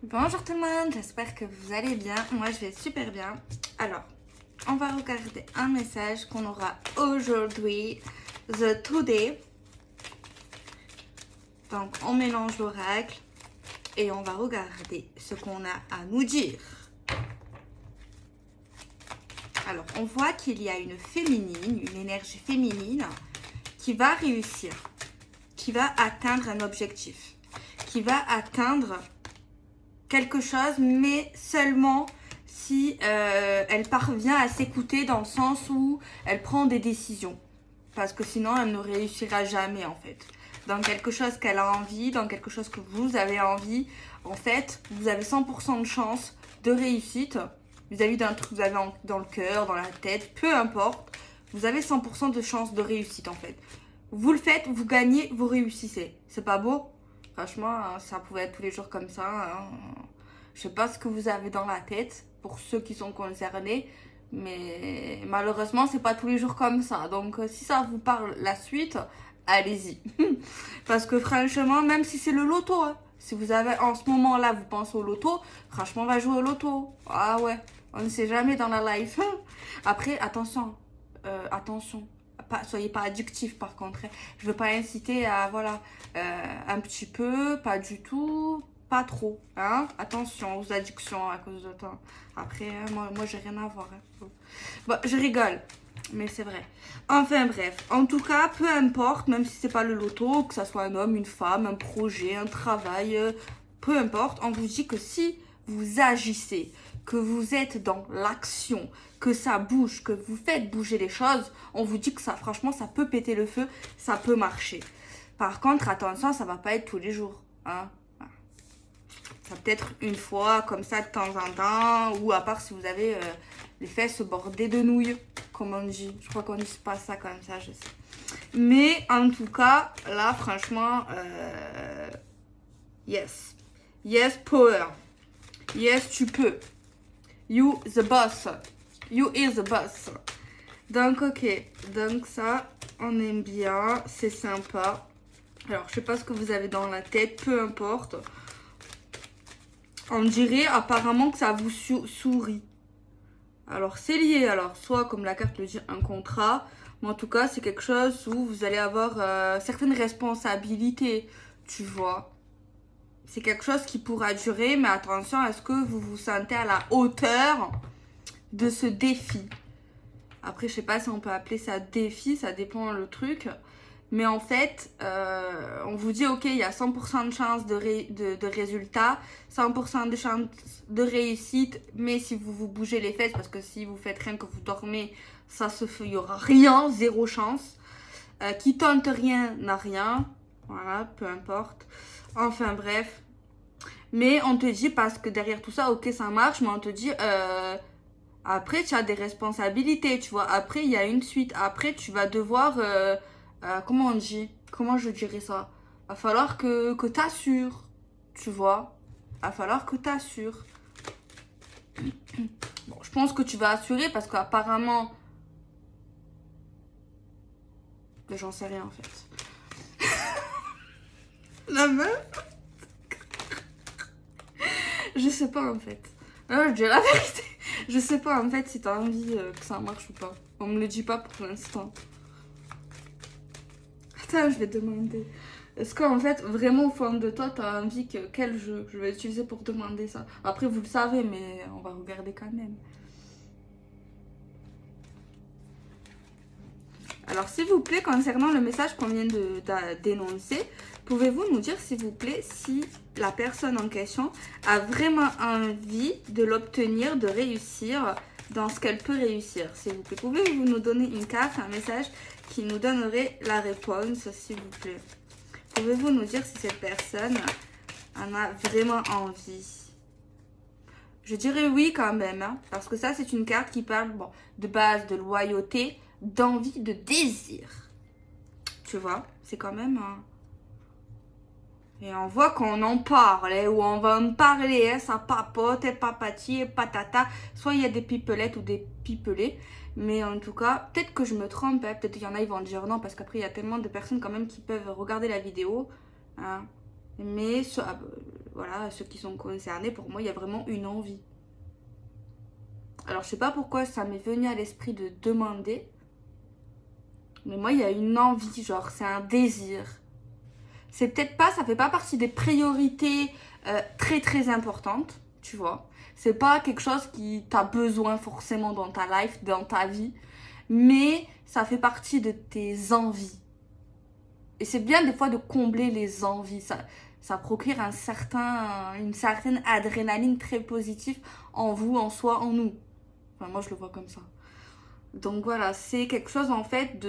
Bonjour tout le monde, j'espère que vous allez bien. Moi je vais super bien. Alors, on va regarder un message qu'on aura aujourd'hui, The Today. Donc on mélange l'oracle et on va regarder ce qu'on a à nous dire. Alors on voit qu'il y a une énergie féminine qui va réussir, qui va atteindre un objectif, qui va atteindre quelque chose, mais seulement si elle parvient à s'écouter dans le sens où elle prend des décisions. Parce que sinon, elle ne réussira jamais, en fait. Dans quelque chose qu'elle a envie, dans quelque chose que vous avez envie, en fait, vous avez 100% de chance de réussite vis-à-vis d'un truc que vous avez dans le cœur, dans la tête, peu importe. Vous avez 100% de chance de réussite, en fait. Vous le faites, vous gagnez, vous réussissez. C'est pas beau? Franchement, ça pouvait être tous les jours comme ça. Hein. Je sais pas ce que vous avez dans la tête pour ceux qui sont concernés, mais malheureusement, c'est pas tous les jours comme ça. Donc, si ça vous parle la suite, allez-y. Parce que franchement, même si c'est le loto, hein, si vous avez en ce moment-là, vous pensez au loto, franchement, on va jouer au loto. Ah ouais, on ne sait jamais dans la life. Après, attention. Soyez pas addictif par contre. Je veux pas inciter à, voilà, un petit peu, pas du tout, pas trop. Hein? Attention aux addictions à cause de toi. Après, moi j'ai rien à voir. Hein. Bon, je rigole, mais c'est vrai. Enfin bref, en tout cas, peu importe, même si c'est pas le loto, que ça soit un homme, une femme, un projet, un travail, peu importe, on vous dit que si vous agissez, que vous êtes dans l'action, que ça bouge, que vous faites bouger les choses, on vous dit que ça, franchement, ça peut péter le feu, ça peut marcher. Par contre, attention, ça va pas être tous les jours. Hein. Ça peut être une fois, comme ça, de temps en temps, ou à part si vous avez les fesses bordées de nouilles, comme on dit. Je crois qu'on dit pas ça comme ça, je sais. Mais en tout cas, là, franchement, yes. Yes, power. Yes, tu peux. You the boss. You is the boss. Donc, ok. Donc, ça, on aime bien. C'est sympa. Alors, je sais pas ce que vous avez dans la tête. Peu importe. On dirait apparemment que ça vous sourit. Alors, c'est lié. Alors, soit, comme la carte le dit, un contrat. Mais en tout cas, c'est quelque chose où vous allez avoir certaines responsabilités. Tu vois. C'est quelque chose qui pourra durer. Mais attention, est-ce que vous vous sentez à la hauteur de ce défi? Après, je sais pas si on peut appeler ça défi, ça dépend le truc. Mais en fait, on vous dit, ok, il y a 100% de chance de résultat, 100% de chance de réussite, mais si vous bougez les fesses, parce que si vous faites rien que vous dormez, ça se fait, il y aura rien, zéro chance. Qui tente rien n'a rien. Voilà, peu importe. Enfin bref. Mais on te dit, parce que derrière tout ça, ok, ça marche, mais on te dit... après, tu as des responsabilités, tu vois. Après, il y a une suite. Après, tu vas devoir... comment on dit? Comment je dirais ça? Va falloir que tu assures, tu vois. Va falloir que tu assures. Bon, je pense que tu vas assurer parce qu'apparemment... J'en sais rien, en fait. La meuf? Je sais pas, en fait. Non, je dis la vérité. Je sais pas, en fait, si t'as envie que ça marche ou pas. On me le dit pas pour l'instant. Attends, je vais demander. Est-ce qu'en fait, vraiment au fond de toi, t'as envie que quel jeu je vais utiliser pour demander ça? Après, vous le savez, mais on va regarder quand même. Alors, s'il vous plaît, concernant le message qu'on vient d'énoncer, pouvez-vous nous dire, s'il vous plaît, si la personne en question a vraiment envie de l'obtenir, de réussir dans ce qu'elle peut réussir? S'il vous plaît, pouvez-vous nous donner une carte, un message qui nous donnerait la réponse, s'il vous plaît? Pouvez-vous nous dire si cette personne en a vraiment envie? Je dirais oui quand même, hein, parce que ça, c'est une carte qui parle de base, de loyauté, d'envie, de désir. Tu vois, c'est quand même... Et on voit qu'on en parle, hein, ou on va en parler, hein, ça papote, et papati, et patata. Soit il y a des pipelettes ou des pipelets. Mais en tout cas, peut-être que je me trompe, hein, peut-être qu'il y en a, ils vont dire non, parce qu'après, il y a tellement de personnes quand même qui peuvent regarder la vidéo. Hein. Mais voilà, ceux qui sont concernés, pour moi, il y a vraiment une envie. Alors, je sais pas pourquoi ça m'est venu à l'esprit de demander. Mais moi, il y a une envie, genre, c'est un désir. C'est peut-être pas, ça fait pas partie des priorités très très importantes, tu vois. C'est pas quelque chose qui t'a besoin forcément dans ta life, dans ta vie. Mais ça fait partie de tes envies. Et c'est bien des fois de combler les envies. Ça procure une certaine adrénaline très positive en vous, en soi, en nous. Enfin, moi, je le vois comme ça. Donc voilà, c'est quelque chose en fait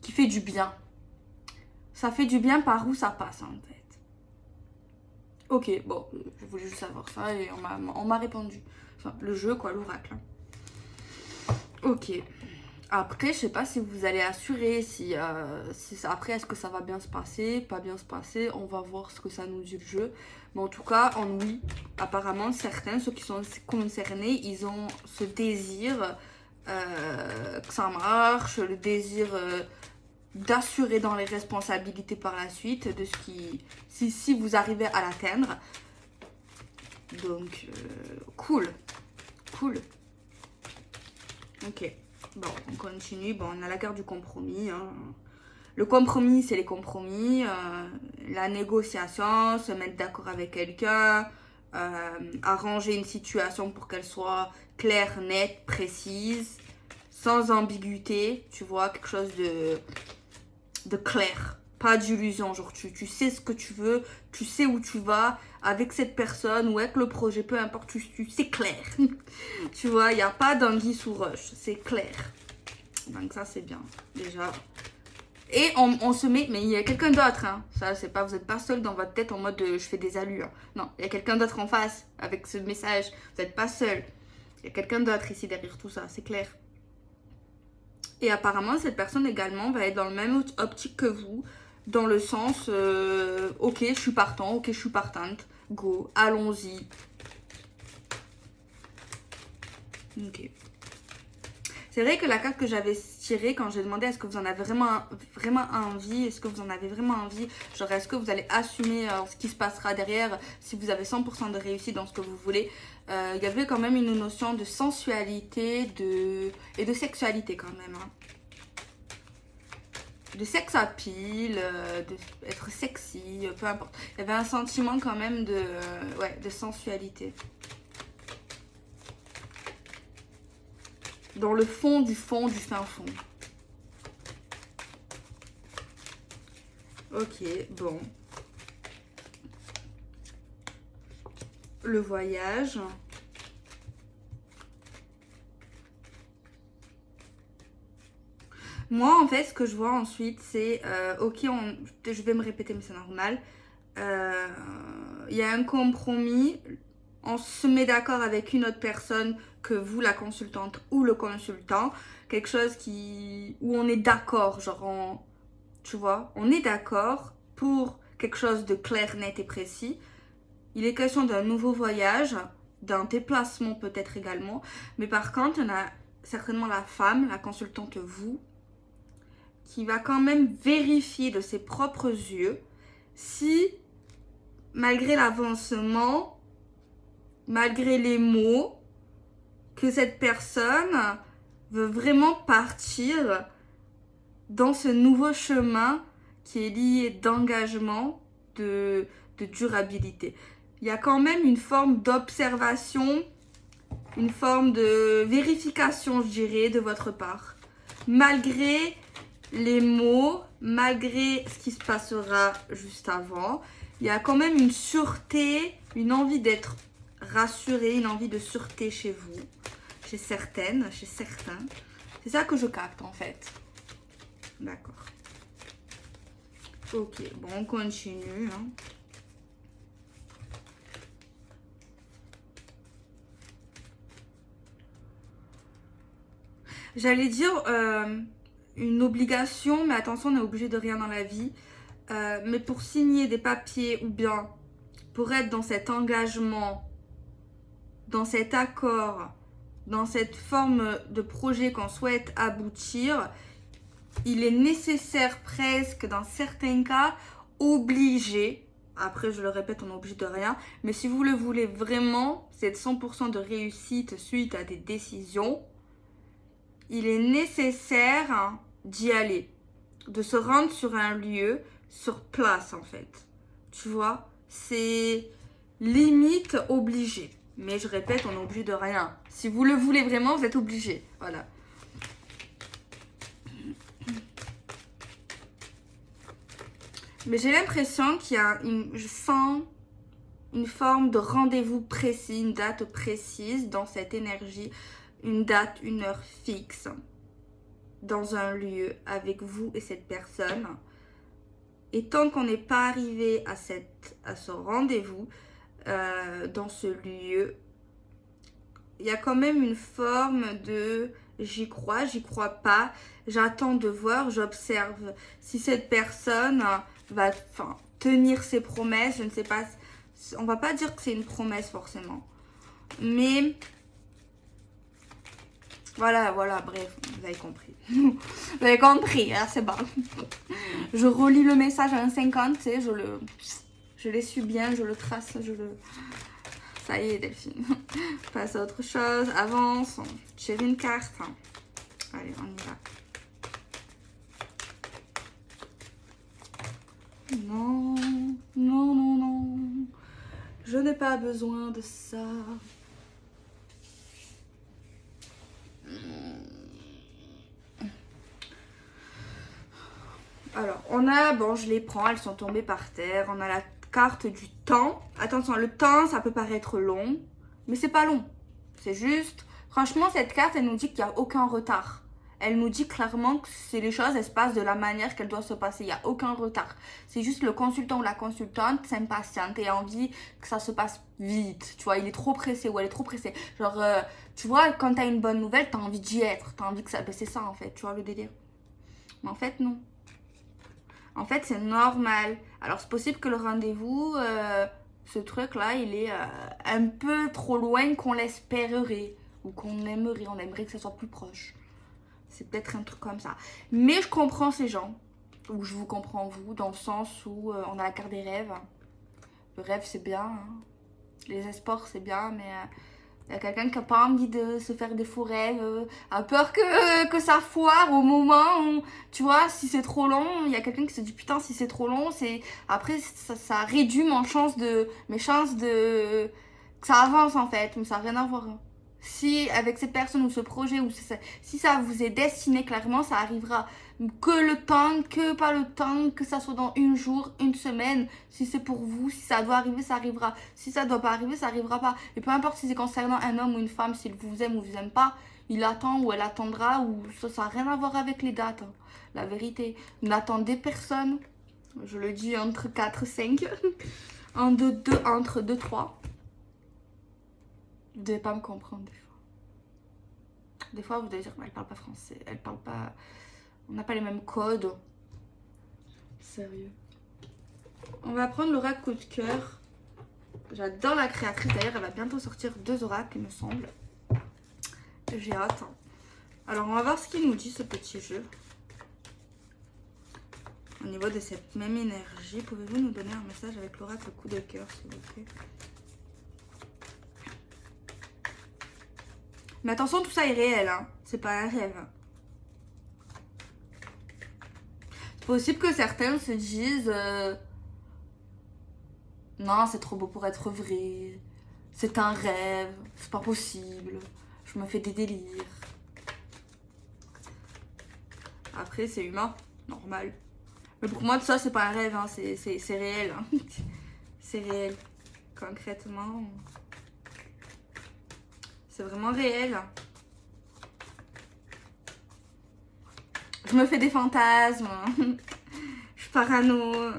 qui fait du bien. Ça fait du bien par où ça passe en fait. Ok, bon, je voulais juste savoir ça et on m'a répondu. Enfin, le jeu quoi, l'oracle. Ok. Après, je sais pas si vous allez assurer, après, est-ce que ça va bien se passer, pas bien se passer, on va voir ce que ça nous dit le jeu. Mais en tout cas, en oui, apparemment, certains, ceux qui sont concernés, ils ont ce désir que ça marche, le désir d'assurer dans les responsabilités par la suite, de ce qui, si vous arrivez à l'atteindre. Donc, cool. Ok. Bon, on continue. Bon, on a la carte du compromis. Hein. Le compromis, c'est les compromis. La négociation, se mettre d'accord avec quelqu'un. Arranger une situation pour qu'elle soit claire, nette, précise. Sans ambiguïté. Tu vois, quelque chose de clair. Pas d'illusion. Genre, tu sais ce que tu veux. Tu sais où tu vas. Avec cette personne ou avec le projet, peu importe, c'est clair. Tu vois, il n'y a pas d'anguille sous roche, c'est clair. Donc ça, c'est bien, déjà. Et on se met, mais il y a quelqu'un d'autre, hein. Ça, c'est pas, vous n'êtes pas seul dans votre tête en mode je fais des allures. Non, il y a quelqu'un d'autre en face avec ce message. Vous n'êtes pas seul. Il y a quelqu'un d'autre ici derrière tout ça, c'est clair. Et apparemment, cette personne également va être dans le même optique que vous. Dans le sens, ok, je suis partant, ok, je suis partante. Go, allons-y. Ok. C'est vrai que la carte que j'avais tirée quand j'ai demandé est-ce que vous en avez vraiment envie, est-ce que vous en avez vraiment envie, genre est-ce que vous allez assumer ce qui se passera derrière si vous avez 100% de réussite dans ce que vous voulez. Il y avait quand même une notion de sensualité et de sexualité quand même. Hein. De sex appeal, d'être sexy, peu importe. Il y avait un sentiment quand même de sensualité. Dans le fond, du fin fond. Ok, bon. Le voyage. Moi, en fait, ce que je vois ensuite, c'est... ok, je vais me répéter, mais c'est normal. Il y a un compromis. On se met d'accord avec une autre personne que vous, la consultante ou le consultant. Quelque chose où on est d'accord. Genre, tu vois, on est d'accord pour quelque chose de clair, net et précis. Il est question d'un nouveau voyage, d'un déplacement peut-être également. Mais par contre, on a certainement la femme, la consultante vous, qui va quand même vérifier de ses propres yeux si, malgré l'avancement, malgré les mots, que cette personne veut vraiment partir dans ce nouveau chemin qui est lié d'engagement, de durabilité. Il y a quand même une forme d'observation, une forme de vérification, je dirais, de votre part. Malgré les mots, malgré ce qui se passera juste avant, il y a quand même une sûreté, une envie d'être rassuré, une envie de sûreté chez vous, chez certains. C'est ça que je capte en fait. D'accord. Ok, bon, on continue. Hein. J'allais dire une obligation, mais attention, on est obligé de rien dans la vie. Mais pour signer des papiers ou bien pour être dans cet engagement, dans cet accord, dans cette forme de projet qu'on souhaite aboutir, il est nécessaire presque, dans certains cas, obligé, Après, je le répète, on n'est obligé de rien. Mais si vous le voulez vraiment, c'est 100% de réussite suite à des décisions. Il est nécessaire d'y aller. De se rendre sur un lieu, sur place en fait. Tu vois, c'est limite obligé. Mais je répète, on est obligé de rien. Si vous le voulez vraiment, vous êtes obligé. Voilà. Mais j'ai l'impression qu'il y a je sens une forme de rendez-vous précis, une date précise dans cette énergie, une date, une heure fixe, dans un lieu avec vous et cette personne. Et tant qu'on n'est pas arrivé à ce rendez-vous, dans ce lieu, il y a quand même une forme de j'y crois pas, j'attends de voir, j'observe si cette personne va tenir ses promesses. Je ne sais pas, on va pas dire que c'est une promesse forcément, mais voilà, bref, vous avez compris. Vous avez compris, hein, c'est bon. Je relis le message à un 50, tu sais, je l'ai su bien, je le trace, Ça y est, Delphine. Passe à autre chose, avance, on tire une carte. Allez, on y va. Non, non, non, non. Je n'ai pas besoin de ça. Alors, on a, bon, je les prends, elles sont tombées par terre. On a la carte du temps. Attention, le temps, ça peut paraître long, mais c'est pas long. C'est juste, franchement, cette carte, elle nous dit qu'il n'y a aucun retard. Elle nous dit clairement que les choses, elles se passent de la manière qu'elles doivent se passer. Il n'y a aucun retard. C'est juste le consultant ou la consultante s'impatiente et a envie que ça se passe vite. Tu vois, il est trop pressé ou elle est trop pressée. Genre, tu vois, quand tu as une bonne nouvelle, tu as envie d'y être. Tu as envie que ça... Ben, c'est ça, en fait, tu vois, le délire. Mais en fait, non. En fait, c'est normal. Alors, c'est possible que le rendez-vous, ce truc-là, il est un peu trop loin qu'on l'espérerait. Ou qu'on aimerait. On aimerait que ça soit plus proche. C'est peut-être un truc comme ça. Mais je comprends ces gens. Ou je vous comprends vous. Dans le sens où on a la carte des rêves. Le rêve, c'est bien. Hein. Les espoirs, c'est bien. Mais il y a quelqu'un qui n'a pas envie de se faire des faux rêves. A peur que ça foire au moment où... Tu vois, si c'est trop long, il y a quelqu'un qui se dit putain, si c'est trop long, c'est... Après, ça réduit mes chances de... Que ça avance en fait. Mais ça n'a rien à voir. Si avec cette personne ou ce projet, ou si ça vous est destiné clairement, ça arrivera. Que pas le temps, que ça soit dans un jour, une semaine. Si c'est pour vous, si ça doit arriver, ça arrivera. Si ça doit pas arriver, ça arrivera pas. Et peu importe si c'est concernant un homme ou une femme, s'il vous aime ou vous aime pas, il attend ou elle attendra, ou ça n'a rien à voir avec les dates. Hein. La vérité, n'attendez personne. Je le dis entre 4 et 5. Entre 2 3. Vous devez pas me comprendre des fois. Des fois, vous devez dire, elle parle pas français, elle parle pas... On n'a pas les mêmes codes. Sérieux. On va prendre l'oracle coup de cœur. J'adore la créatrice. D'ailleurs, elle va bientôt sortir 2 oracles, il me semble. J'ai hâte. Alors, on va voir ce qu'il nous dit, ce petit jeu. Au niveau de cette même énergie, pouvez-vous nous donner un message avec l'oracle coup de cœur, s'il vous plaît? Mais attention, tout ça est réel, hein. C'est pas un rêve. C'est possible que certains se disent non, c'est trop beau pour être vrai. C'est un rêve. C'est pas possible. Je me fais des délires. Après, c'est humain. Normal. Mais pour moi, tout ça, c'est pas un rêve. Hein. C'est réel. Hein. C'est réel. Concrètement... C'est vraiment réel. Je me fais des fantasmes. Je suis parano.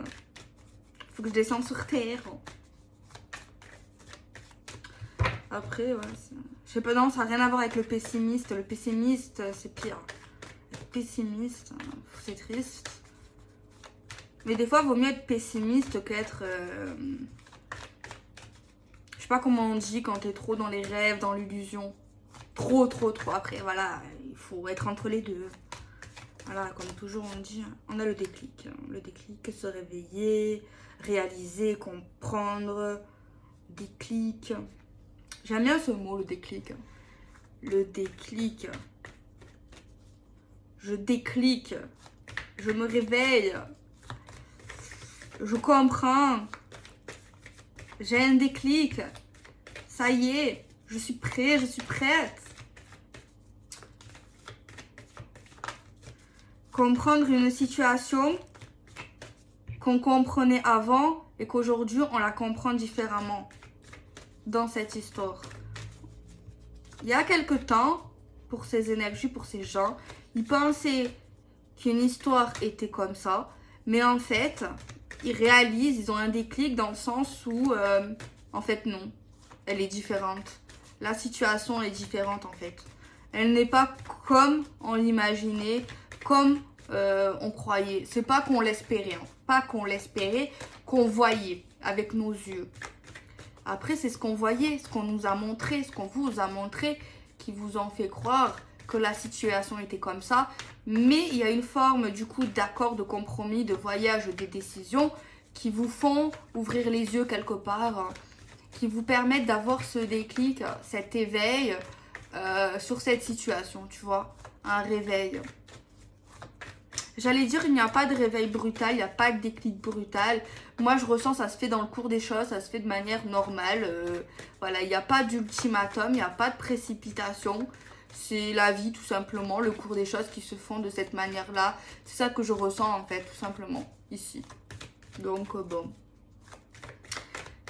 Faut que je descende sur terre. Après, ouais. Je sais pas, non, ça n'a rien à voir avec le pessimiste. Le pessimiste, c'est pire. Le pessimiste, c'est triste. Mais des fois, il vaut mieux être pessimiste qu'être... Je sais pas comment on dit quand t'es trop dans les rêves, dans l'illusion. Trop. Après, voilà, il faut être entre les deux. Alors, comme toujours, on dit, on a le déclic. Le déclic, se réveiller, réaliser, comprendre. Déclic. J'aime bien ce mot, le déclic. Le déclic. Je déclic. Je me réveille. Je comprends. J'ai un déclic. Ça y est. Je suis prêt, je suis prête. Comprendre une situation qu'on comprenait avant et qu'aujourd'hui on la comprend différemment dans cette histoire. Il y a quelque temps, pour ces énergies, pour ces gens, ils pensaient qu'une histoire était comme ça, mais en fait, ils réalisent, ils ont un déclic dans le sens où, en fait non, elle est différente. La situation est différente en fait. Elle n'est pas comme on l'imaginait, comme on croyait. C'est pas qu'on l'espérait, hein. Pas qu'on l'espérait, qu'on voyait avec nos yeux. Après, c'est ce qu'on voyait, ce qu'on nous a montré, ce qu'on vous a montré, qui vous en fait croire que la situation était comme ça. Mais il y a une forme du coup d'accord, de compromis, de voyage, des décisions qui vous font ouvrir les yeux quelque part, hein, qui vous permettent d'avoir ce déclic, cet éveil sur cette situation, tu vois, un réveil. J'allais dire, il n'y a pas de réveil brutal, il n'y a pas de déclic brutal. Moi, je ressens, ça se fait dans le cours des choses, ça se fait de manière normale. Voilà, il n'y a pas d'ultimatum, il n'y a pas de précipitation. C'est la vie, tout simplement, le cours des choses qui se font de cette manière-là. C'est ça que je ressens, en fait, tout simplement, ici. Donc, bon.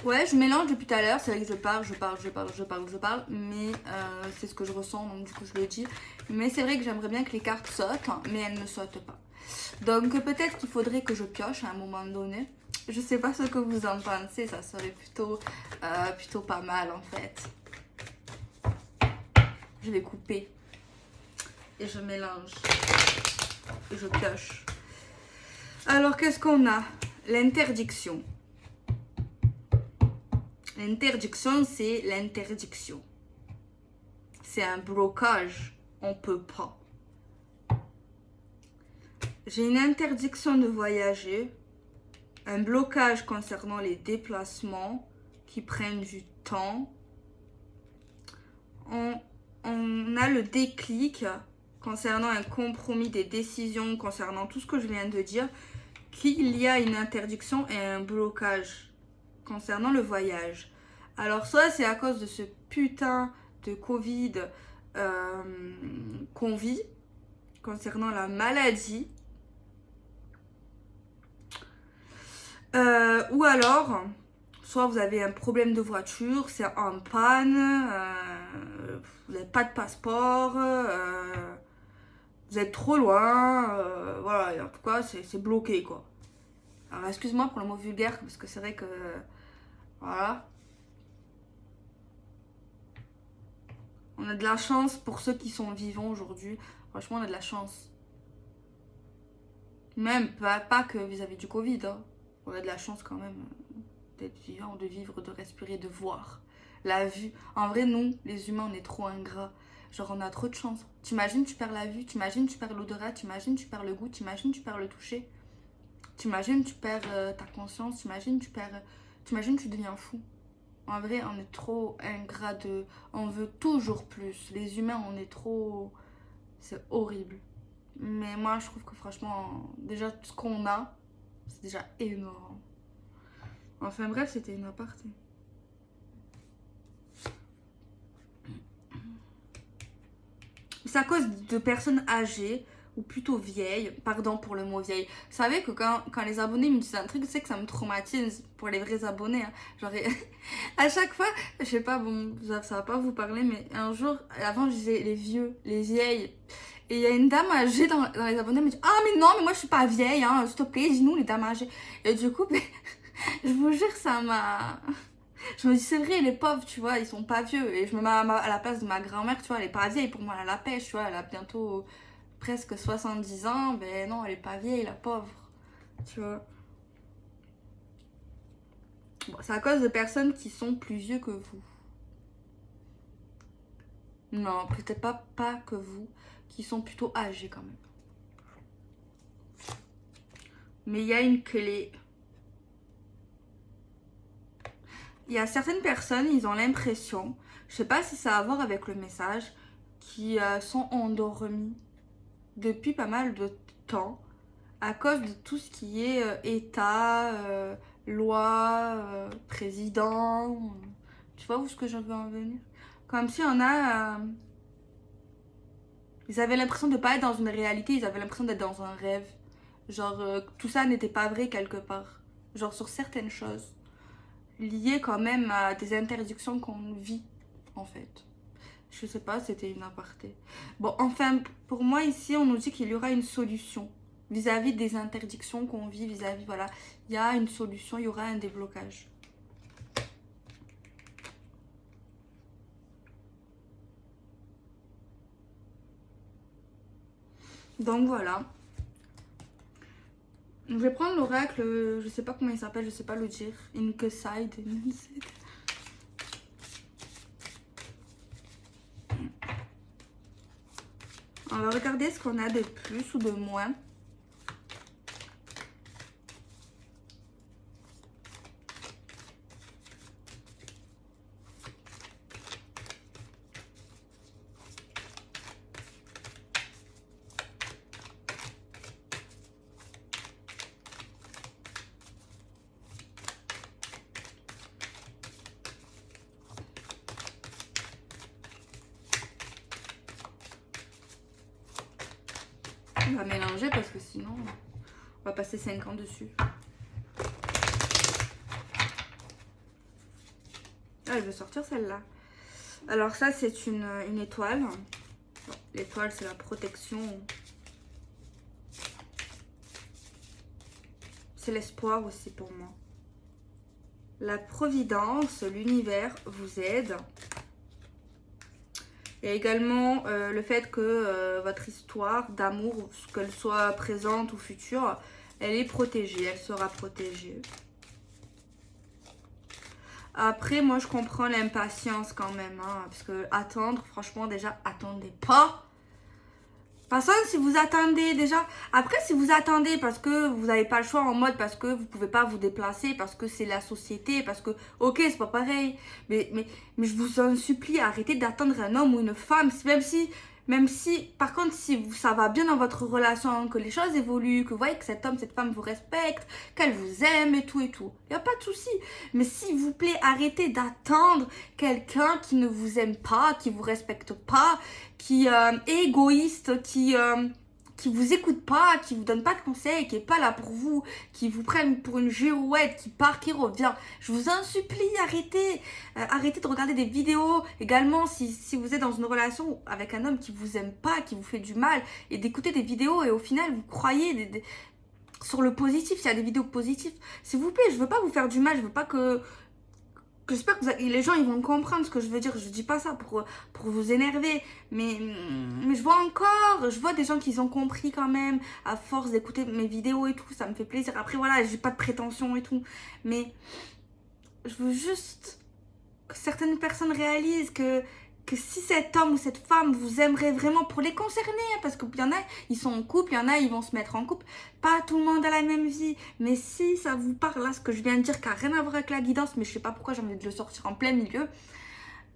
Ouais, je mélange depuis tout à l'heure, c'est vrai que je parle, mais c'est ce que je ressens, donc du coup je le dis. Mais c'est vrai que j'aimerais bien que les cartes sautent, mais elles ne sautent pas. Donc peut-être qu'il faudrait que je pioche à un moment donné. Je sais pas ce que vous en pensez, ça serait plutôt pas mal en fait. Je vais couper et je mélange et je pioche. Alors qu'est-ce qu'on a? L'interdiction. L'interdiction, c'est l'interdiction. C'est un blocage. On peut pas. J'ai une interdiction de voyager. Un blocage concernant les déplacements qui prennent du temps. On a le déclic concernant un compromis des décisions, concernant tout ce que je viens de dire, qu'il y a une interdiction et un blocage concernant le voyage. Alors soit c'est à cause de ce putain de Covid qu'on vit, concernant la maladie, ou alors soit vous avez un problème de voiture, c'est en panne, vous n'avez pas de passeport, vous êtes trop loin, voilà, en tout cas c'est bloqué quoi. Alors excuse-moi pour le mot vulgaire parce que c'est vrai que voilà. On a de la chance pour ceux qui sont vivants aujourd'hui. Franchement, on a de la chance. Même pas que vis-à-vis du Covid. Hein. On a de la chance quand même d'être vivant, de vivre, de respirer, de voir. La vue. En vrai, nous, les humains, on est trop ingrats. Genre, on a trop de chance. T'imagines, tu perds la vue. T'imagines, tu perds l'odorat. T'imagines, tu perds le goût. T'imagines, tu perds le toucher. T'imagines, tu perds ta conscience. T'imagines, tu deviens fou. En vrai, on est trop ingrat de... On veut toujours plus. Les humains, on est trop... C'est horrible. Mais moi, je trouve que franchement, déjà, tout ce qu'on a, c'est déjà énorme. Enfin bref, c'était une aparté. C'est à cause de personnes âgées ou plutôt vieilles, pardon pour le mot vieille. Vous savez que quand les abonnés me disent un truc, c'est que ça me traumatise pour les vrais abonnés. Hein. Genre, à chaque fois, je sais pas, bon, ça va pas vous parler, mais un jour, avant, je disais les vieux, les vieilles. Et il y a une dame âgée dans les abonnés, elle me dit, ah, mais non, mais moi je suis pas vieille, hein, s'il te plaît, dis-nous les dames âgées. Et du coup, je vous jure, ça m'a. Je me dis, c'est vrai, les pauvres, tu vois, ils sont pas vieux. Et je me mets à la place de ma grand-mère, tu vois, elle est pas vieille pour moi, elle a la pêche, tu vois, elle a bientôt presque 70 ans. Ben non, elle est pas vieille, la pauvre, tu vois. Bon, c'est à cause de personnes qui sont plus vieux que vous. Non, peut-être pas que vous, qui sont plutôt âgés quand même. mais il y a une clé. Il y a certaines personnes, ils ont l'impression, je sais pas si ça a à voir avec le message, qui sont endormis depuis pas mal de temps à cause de tout ce qui est État, loi, président. Tu vois où est-ce que je veux en venir? Comme si on a... ils avaient l'impression de pas être dans une réalité, ils avaient l'impression d'être dans un rêve. Genre, tout ça n'était pas vrai quelque part. Genre sur certaines choses. Liées quand même à des interdictions qu'on vit, en fait. Je sais pas, c'était une aparté. Bon, enfin, pour moi, ici, on nous dit qu'il y aura une solution vis-à-vis des interdictions qu'on vit, vis-à-vis, voilà. Il y a une solution, il y aura un déblocage. Donc, voilà. Je vais prendre l'oracle, je sais pas comment il s'appelle, je sais pas le dire. Inkeside. On va regarder ce qu'on a de plus ou de moins. On va mélanger parce que sinon, on va passer 5 ans dessus. Ah, je vais sortir celle-là. Alors ça, c'est une étoile. Bon, l'étoile, c'est la protection. C'est l'espoir aussi pour moi. La providence, l'univers vous aide. Et également le fait que votre histoire d'amour, qu'elle soit présente ou future, elle est protégée, elle sera protégée. Après, moi, je comprends l'impatience quand même, hein, parce que attendre, franchement, déjà, attendez pas. De toute façon, si vous attendez déjà... Après, si vous attendez parce que vous n'avez pas le choix en mode parce que vous pouvez pas vous déplacer, parce que c'est la société, parce que... Ok, c'est pas pareil. Mais je vous en supplie, arrêtez d'attendre un homme ou une femme. Même si, par contre, si ça va bien dans votre relation, que les choses évoluent, que vous voyez que cet homme, cette femme vous respecte, qu'elle vous aime et tout. Il n'y a pas de souci. Mais s'il vous plaît, arrêtez d'attendre quelqu'un qui ne vous aime pas, qui vous respecte pas, qui est égoïste, qui vous écoute pas, qui vous donne pas de conseils, qui est pas là pour vous, qui vous prenne pour une girouette, qui part, qui revient. Je vous en supplie, arrêtez. Arrêtez de regarder des vidéos. Également, si vous êtes dans une relation avec un homme qui vous aime pas, qui vous fait du mal, et d'écouter des vidéos et au final, vous croyez sur le positif, il y a des vidéos positives. S'il vous plaît, je veux pas vous faire du mal, je veux pas que... J'espère que les gens ils vont comprendre ce que je veux dire. Je dis pas ça pour vous énerver. Mais je vois des gens qui ont compris quand même. À force d'écouter mes vidéos et tout. Ça me fait plaisir. Après voilà, j'ai pas de prétention et tout. Mais je veux juste que certaines personnes réalisent que si cet homme ou cette femme vous aimerait vraiment pour les concerner, parce qu'il y en a, ils sont en couple, il y en a, ils vont se mettre en couple. Pas tout le monde a la même vie. Mais si ça vous parle, là, ce que je viens de dire, qui n'a rien à voir avec la guidance, mais je sais pas pourquoi j'ai envie de le sortir en plein milieu,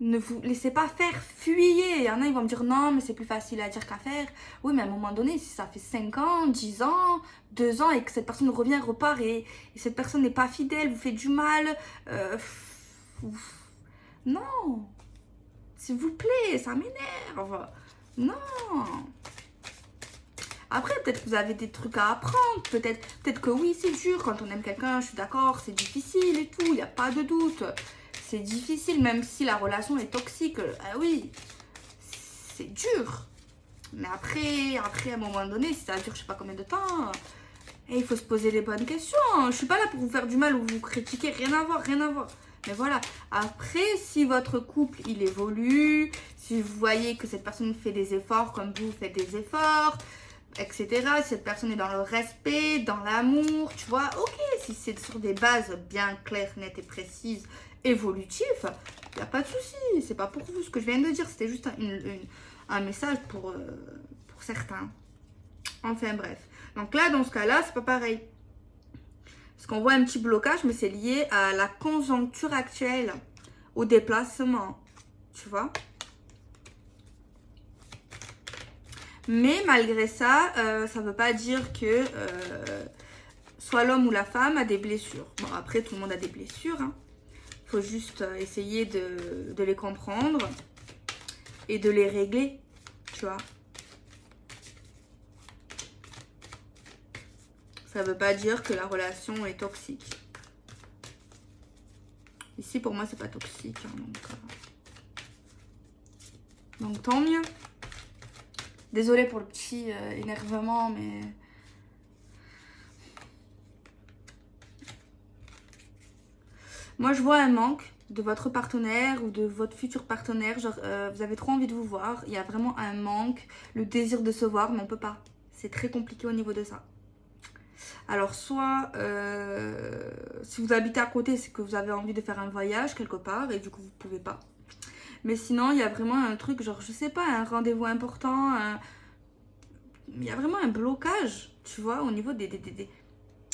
ne vous laissez pas faire, fuyez. Il y en a, ils vont me dire non, mais c'est plus facile à dire qu'à faire. Oui, mais à un moment donné, si ça fait 5 ans, 10 ans, 2 ans, et que cette personne revient, repart, et cette personne n'est pas fidèle, vous fait du mal, non. S'il vous plaît, ça m'énerve. Non. Après, peut-être que vous avez des trucs à apprendre. Peut-être que oui, c'est dur. Quand on aime quelqu'un, je suis d'accord, c'est difficile et tout. Il n'y a pas de doute. C'est difficile, même si la relation est toxique. Ah oui, c'est dur. Mais après, à un moment donné, si ça dure je sais pas combien de temps, il faut se poser les bonnes questions. Je suis pas là pour vous faire du mal ou vous critiquer. Rien à voir, rien à voir. Mais voilà, après, si votre couple, il évolue, si vous voyez que cette personne fait des efforts comme vous faites des efforts, etc., si cette personne est dans le respect, dans l'amour, tu vois, ok, si c'est sur des bases bien claires, nettes et précises, évolutives, il n'y a pas de souci, c'est pas pour vous ce que je viens de dire, c'était juste un message pour certains. Enfin bref. Donc là, dans ce cas-là, c'est pas pareil. Parce qu'on voit un petit blocage, mais c'est lié à la conjoncture actuelle, au déplacement, tu vois. Mais malgré ça, ça ne veut pas dire que soit l'homme ou la femme a des blessures. Bon, après, tout le monde a des blessures. Hein. Faut juste essayer de les comprendre et de les régler, tu vois. Ça veut pas dire que la relation est toxique. Ici, pour moi, c'est pas toxique. Hein, donc, tant mieux. Désolée pour le petit énervement, mais... Moi, je vois un manque de votre partenaire ou de votre futur partenaire. Genre, vous avez trop envie de vous voir. Il y a vraiment un manque, le désir de se voir, mais on peut pas. C'est très compliqué au niveau de ça. Alors, soit, si vous habitez à côté, c'est que vous avez envie de faire un voyage quelque part et du coup, vous pouvez pas. Mais sinon, il y a vraiment un truc, genre, je sais pas, un rendez-vous important. Il y a vraiment un blocage, tu vois, au niveau des...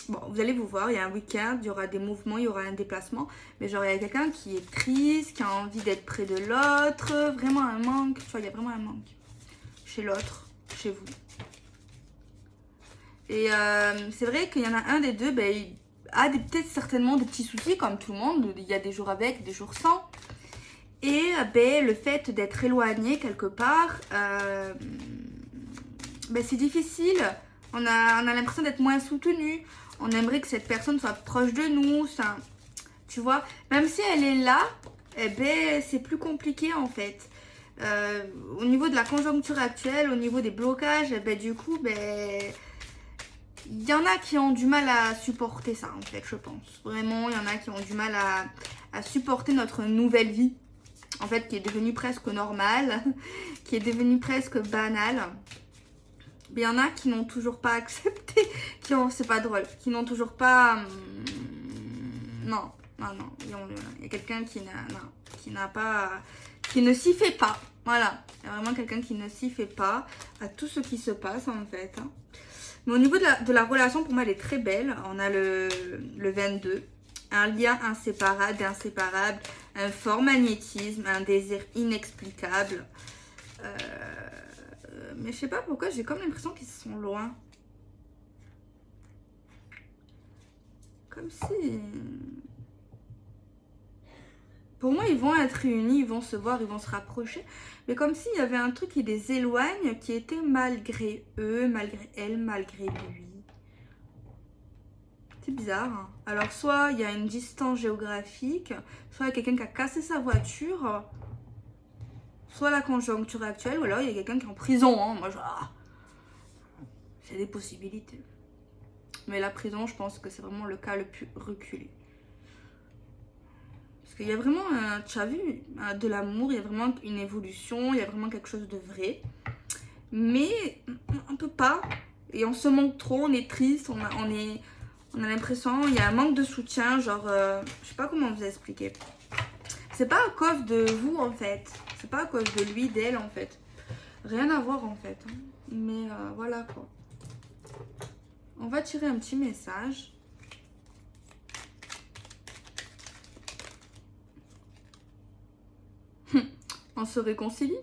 Bon, vous allez vous voir, il y a un week-end, il y aura des mouvements, il y aura un déplacement. Mais genre, il y a quelqu'un qui est triste, qui a envie d'être près de l'autre. Vraiment un manque, tu vois, il y a vraiment un manque. Chez l'autre, chez vous. Et c'est vrai qu'il y en a un des deux, ben, il a peut-être certainement des petits soucis, comme tout le monde. Il y a des jours avec, des jours sans. Et ben, le fait d'être éloigné quelque part, ben, c'est difficile. On a l'impression d'être moins soutenu. On aimerait que cette personne soit proche de nous. Ça, tu vois, même si elle est là, eh ben, c'est plus compliqué en fait. Au niveau de la conjoncture actuelle, au niveau des blocages, eh ben, du coup, ben, il y en a qui ont du mal à supporter ça en fait, je pense. Vraiment, il y en a qui ont du mal à supporter notre nouvelle vie. En fait, qui est devenue presque normale, qui est devenue presque banale. Il y en a qui n'ont toujours pas accepté, c'est pas drôle, qui n'ont toujours pas... non. Il y a quelqu'un qui n'a pas... qui ne s'y fait pas. Voilà. Il y a vraiment quelqu'un qui ne s'y fait pas à tout ce qui se passe en fait. Mais au niveau de la relation, pour moi, elle est très belle. On a le 22. Un lien inséparable, un fort magnétisme, un désir inexplicable. Mais je sais pas pourquoi, j'ai comme l'impression qu'ils sont loin. Comme si... Pour moi, ils vont être réunis, ils vont se voir, ils vont se rapprocher. Mais comme s'il y avait un truc qui les éloigne, qui était malgré eux, malgré elle, malgré lui. C'est bizarre. Hein. Alors, soit il y a une distance géographique, soit il y a quelqu'un qui a cassé sa voiture, soit la conjoncture actuelle, ou alors il y a quelqu'un qui est en prison. Hein. Moi, c'est des possibilités. Mais la prison, je pense que c'est vraiment le cas le plus reculé. Parce qu'il y a vraiment, tu as vu, de l'amour, il y a vraiment une évolution, il y a vraiment quelque chose de vrai. Mais on ne peut pas. Et on se manque trop, on est triste, on a l'impression, il y a un manque de soutien, genre, je sais pas comment vous expliquer. C'est pas à cause de vous en fait, c'est pas à cause de lui, d'elle en fait. Rien à voir en fait. Hein. Mais voilà quoi. On va tirer un petit message. On se réconcilie.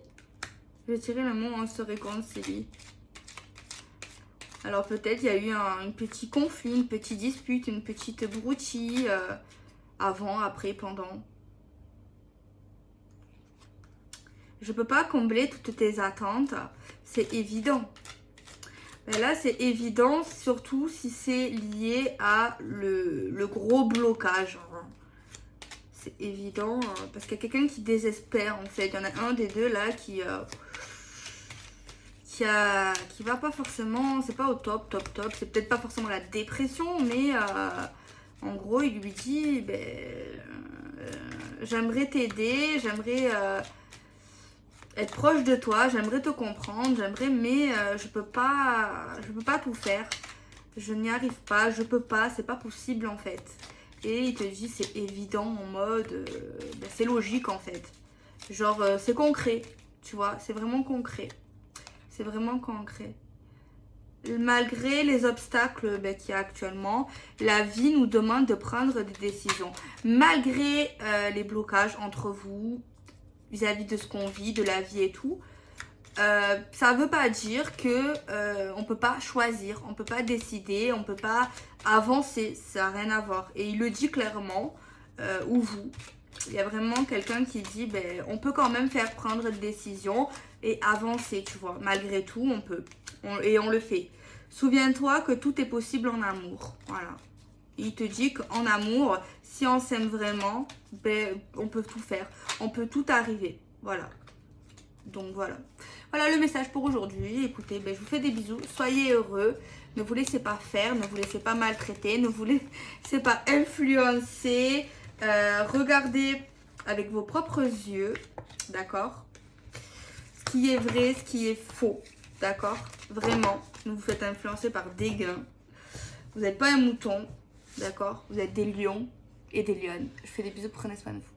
Je vais tirer le mot on se réconcilie. Alors peut-être il y a eu un petit conflit, une petite dispute, une petite broutille avant, après, pendant. Je peux pas combler toutes tes attentes, c'est évident. Mais là c'est évident, surtout si c'est lié à le gros blocage. C'est évident parce qu'il y a quelqu'un qui désespère en fait. Il y en a un des deux là qui va pas forcément, c'est pas au top, c'est peut-être pas forcément la dépression, mais en gros il lui dit j'aimerais t'aider, j'aimerais être proche de toi, j'aimerais te comprendre, mais je peux pas tout faire, je n'y arrive pas, je peux pas, c'est pas possible en fait. Et il te dit c'est évident en mode c'est logique en fait, genre c'est concret, tu vois, c'est vraiment concret. C'est vraiment concret. malgré les obstacles qu'il y a actuellement, la vie nous demande de prendre des décisions. Malgré les blocages entre vous, vis-à-vis de ce qu'on vit, de la vie et tout, ça ne veut pas dire que on peut pas choisir, on peut pas décider, on peut pas avancer, ça n'a rien à voir. Et il le dit clairement, ou vous. Il y a vraiment quelqu'un qui dit, ben, on peut quand même faire prendre des décisions et avancer, tu vois. Malgré tout, on peut. Et on le fait. Souviens-toi que tout est possible en amour. Voilà. Il te dit qu'en amour, si on s'aime vraiment, ben, on peut tout faire. On peut tout arriver. Voilà. Donc voilà. Voilà le message pour aujourd'hui. Écoutez, ben, je vous fais des bisous. Soyez heureux. Ne vous laissez pas faire. Ne vous laissez pas maltraiter. Ne vous laissez pas influencer. Regardez avec vos propres yeux. D'accord? Ce qui est vrai, ce qui est faux. D'accord? Vraiment. Ne vous faites influencer par des gains. Vous n'êtes pas un mouton. D'accord? Vous êtes des lions et des lionnes. Je fais des bisous. Prenez soin de vous.